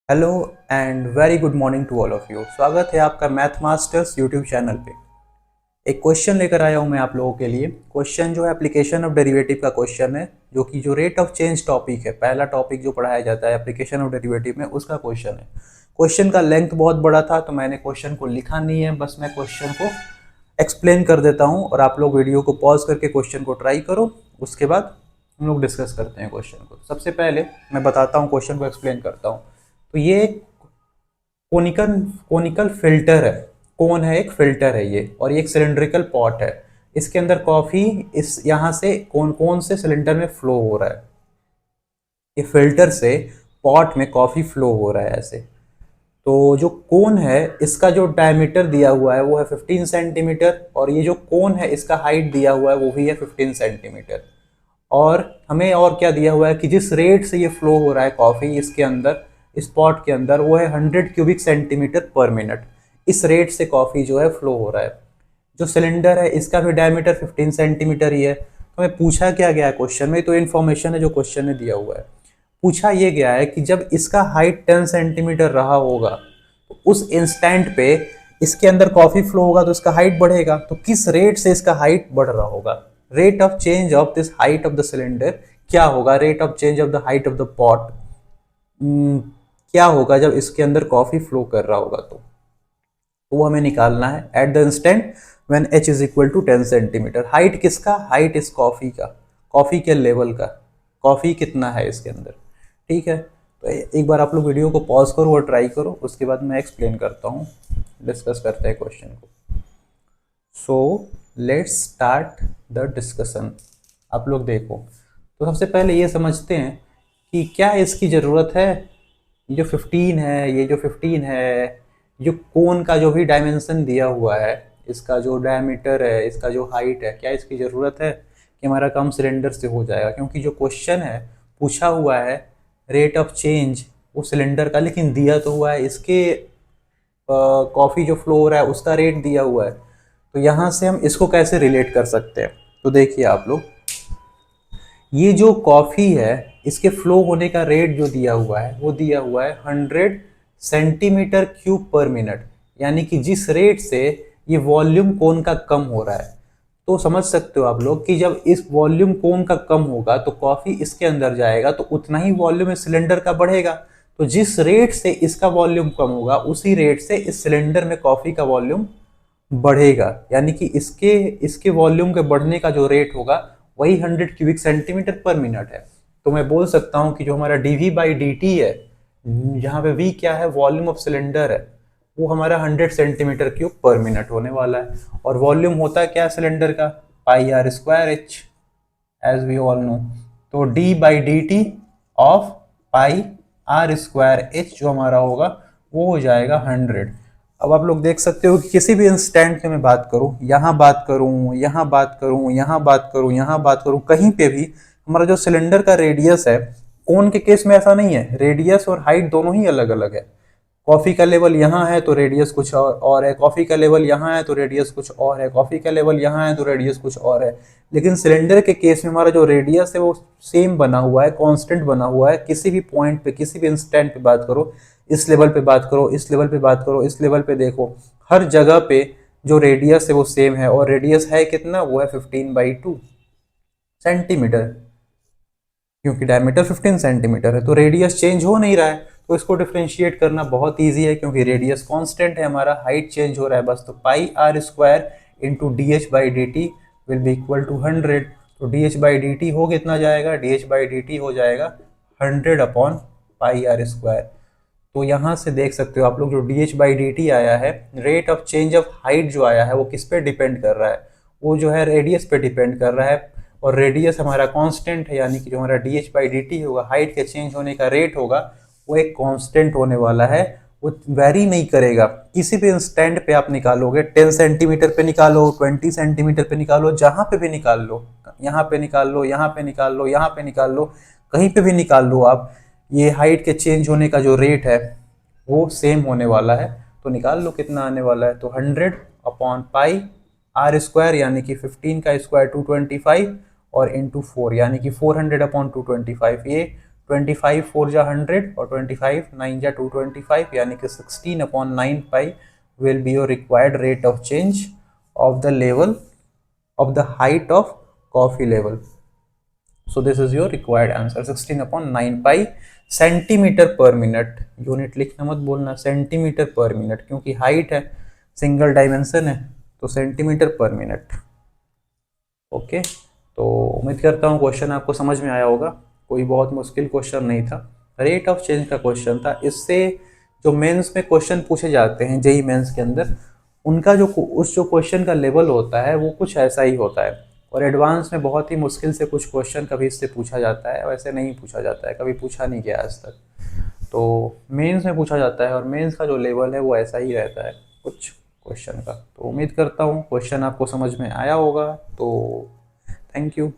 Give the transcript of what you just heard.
Hello and very good morning to all of you. स्वागत है आपका मैथ मास्टर्स यूट्यूब चैनल पे। एक क्वेश्चन लेकर आया हूँ मैं आप लोगों के लिए। क्वेश्चन जो है एप्लीकेशन ऑफ डेरिवेटिव का क्वेश्चन है, जो रेट ऑफ चेंज टॉपिक है, पहला टॉपिक जो पढ़ाया जाता है एप्लीकेशन ऑफ डेरिवेटिव में, उसका क्वेश्चन है। क्वेश्चन का लेंथ बहुत बड़ा था तो मैंने क्वेश्चन को लिखा नहीं है, बस मैं क्वेश्चन को एक्सप्लेन कर देता हूँ और आप लोग वीडियो को पॉज करके क्वेश्चन को ट्राई करो। उसके बाद हम लोग डिस्कस करते हैं क्वेश्चन को। सबसे पहले मैं बताता हूँ, क्वेश्चन को एक्सप्लेन करता हूँ। तो ये कोनिकल कोनिकल फिल्टर है। कोन है, एक फिल्टर है ये, और ये एक सिलेंड्रिकल पॉट है। इसके अंदर कॉफी इस यहाँ से कौन कौन से सिलेंडर में फ्लो हो रहा है। ये फिल्टर से पॉट में कॉफी फ्लो हो रहा है ऐसे। तो जो कोन है इसका जो डायमीटर दिया हुआ है वो है 15 सेंटीमीटर, और ये जो कोन है इसका हाइट दिया हुआ है वो भी है 15 सेंटीमीटर। और हमें और क्या दिया हुआ है कि जिस रेट से ये फ्लो हो रहा है कॉफ़ी इसके अंदर, इस पॉट के अंदर, वो है 100 क्यूबिक सेंटीमीटर पर मिनट। इस रेट से कॉफ़ी जो है फ्लो हो रहा है। जो सिलेंडर है इसका भी डायमीटर 15 सेंटीमीटर ही है। तो हमें पूछा क्या गया है क्वेश्चन में, तो इन्फॉर्मेशन है जो क्वेश्चन में दिया हुआ है। पूछा ये गया है कि जब इसका हाइट 10 सेंटीमीटर रहा होगा तो उस इंस्टेंट पे इसके अंदर कॉफी फ्लो होगा तो इसका हाइट बढ़ेगा। तो किस रेट से इसका हाइट बढ़ रहा होगा, rate of change of this height of the cylinder क्या होगा, rate of change of the height of the pot क्या होगा जब इसके अंदर कॉफी फ्लो कर रहा होगा। तो वो हमें निकालना है at the instant when h is equal to 10 centimetre. Height किसका, हाइट इस कॉफी का, कॉफी के लेवल का, कॉफी कितना है इसके अंदर। ठीक है, तो एक बार आप लोग वीडियो को पॉज करो और ट्राई करो, उसके बाद मैं एक्सप्लेन करता हूँ, डिस्कस करते हैं क्वेश्चन को। So let's start the discussion. आप लोग देखो, तो सबसे पहले ये समझते हैं कि क्या इसकी ज़रूरत है। ये जो 15 है, ये जो 15 है, जो कोन का जो भी डायमेंशन दिया हुआ है, इसका जो डायमीटर है, इसका जो हाइट है, क्या इसकी ज़रूरत है कि हमारा काम सिलेंडर से हो जाएगा। क्योंकि जो क्वेश्चन है पूछा हुआ है रेट ऑफ चेंज वो सिलेंडर का, लेकिन दिया तो हुआ है इसके कॉफ़ी जो फ्लो हो रहा है उसका रेट दिया हुआ है। तो यहाँ से हम इसको कैसे रिलेट कर सकते हैं, तो देखिए आप लोग, ये जो कॉफ़ी है इसके फ्लो होने का रेट जो दिया हुआ है वो दिया हुआ है 100 सेंटीमीटर क्यूब पर मिनट, यानी कि जिस रेट से ये वॉल्यूम कोन का कम हो रहा है। तो समझ सकते हो आप लोग कि जब इस वॉल्यूम कोन का कम होगा तो कॉफ़ी इसके अंदर जाएगा तो उतना ही वॉल्यूम इस सिलेंडर का बढ़ेगा। तो जिस रेट से इसका वॉल्यूम कम होगा उसी रेट से इस सिलेंडर में कॉफ़ी का वॉल्यूम बढ़ेगा, यानी कि इसके इसके वॉल्यूम के बढ़ने का जो रेट होगा वही 100 क्यूबिक सेंटीमीटर पर मिनट है। तो मैं बोल सकता हूँ कि जो हमारा dv बाई डी टी है, जहाँ पे v क्या है, वॉल्यूम ऑफ सिलेंडर है, वो हमारा 100 सेंटीमीटर क्यूब पर मिनट होने वाला है। और वॉल्यूम होता है क्या सिलेंडर का, pi r square h, as we all know. तो d by d t of pi r square h जो हमारा होगा वो हो जाएगा 100। अब आप लोग देख सकते हो कि किसी भी इंस्टेंट में मैं बात करूं, यहाँ बात करूं, यहाँ बात करूं, यहाँ बात करूं, यहाँ बात करूं, कहीं पे भी हमारा जो सिलेंडर का रेडियस है, कोन के केस में ऐसा नहीं है, रेडियस और हाइट दोनों ही अलग अलग है। कॉफ़ी का लेवल यहाँ है तो रेडियस कुछ और है, कॉफ़ी का लेवल यहाँ है तो रेडियस कुछ और है, कॉफ़ी का लेवल यहाँ है तो रेडियस कुछ और है। लेकिन सिलेंडर के केस में हमारा जो रेडियस है वो सेम बना हुआ है, कांस्टेंट बना हुआ है। किसी भी पॉइंट पे, किसी भी इंस्टेंट पे बात करो, इस लेवल पे बात करो, इस लेवल पे बात करो, इस लेवल पे देखो, हर जगह पे जो रेडियस है वो सेम है। और रेडियस है कितना, वो है 15/2 सेंटीमीटर, क्योंकि डायमीटर 15 सेंटीमीटर है। तो रेडियस चेंज हो नहीं रहा है, तो इसको डिफ्रेंशिएट करना बहुत ईजी है, क्योंकि रेडियस कांस्टेंट है हमारा, हाइट चेंज हो रहा है बस। तो pi r square into d h by d t will be equal to 100। तो d h by d t हो कितना जाएगा, d h by d t हो जाएगा 100 अपॉन पाई आर स्क्वायर। तो यहाँ से देख सकते हो आप लोग, जो D h by d T आया है, rate of change of height जो आया है वो किस पे डिपेंड कर रहा है, वो जो है रेडियस पे डिपेंड कर रहा है। और रेडियस हमारा कांस्टेंट है, यानी कि जो हमारा D h by d T होगा, हाइट के चेंज होने का रेट होगा, वो एक कांस्टेंट होने वाला है, वो वेरी नहीं करेगा। किसी भी इंस्टेंट पे आप निकालोगे, 10 सेंटीमीटर पे निकालो, 20 सेंटीमीटर पे निकालो, जहाँ पे भी निकाल लो, यहाँ पे निकाल लो, यहाँ पे निकाल लो, यहाँ पे निकाल लो, कहीं पे भी निकाल लो आप, ये हाइट के चेंज होने का जो रेट है वो सेम होने वाला है। तो निकाल लो कितना आने वाला है, तो 100 अपॉन पाई आर स्क्वायर, यानी कि 15 का स्क्वायर 225, और इंटू 4, यानी कि 400 अपॉन 225, ये 25 4 जा 100 और 25 9 जा 225 यानी कि 16/9 पाई will be your required rate of change of the level of the height of coffee level. So this is your required answer 16/9 pi centimetre पर मिनट. यूनिट लिखना मत बोलना, सेंटीमीटर पर मिनट, क्योंकि हाइट है, सिंगल डायमेंशन है, तो centimetre पर मिनट. ओके, तो उम्मीद करता हूँ क्वेश्चन आपको समझ में आया होगा. कोई बहुत मुश्किल क्वेश्चन नहीं था, रेट ऑफ चेंज का क्वेश्चन था. इससे जो मेंस में क्वेश्चन पूछे जाते हैं जेई मेंस के अंदर, उनका जो क्वेश्चन का लेवल होता है वो कुछ ऐसा ही होता है. और एडवांस में बहुत ही मुश्किल से कुछ क्वेश्चन कभी इससे पूछा जाता है, वैसे नहीं पूछा जाता है, कभी पूछा नहीं गया आज तक. तो मेंस में पूछा जाता है और मेंस का जो लेवल है वो ऐसा ही रहता है कुछ क्वेश्चन का. तो उम्मीद करता हूँ क्वेश्चन आपको समझ में आया होगा. तो थैंक यू.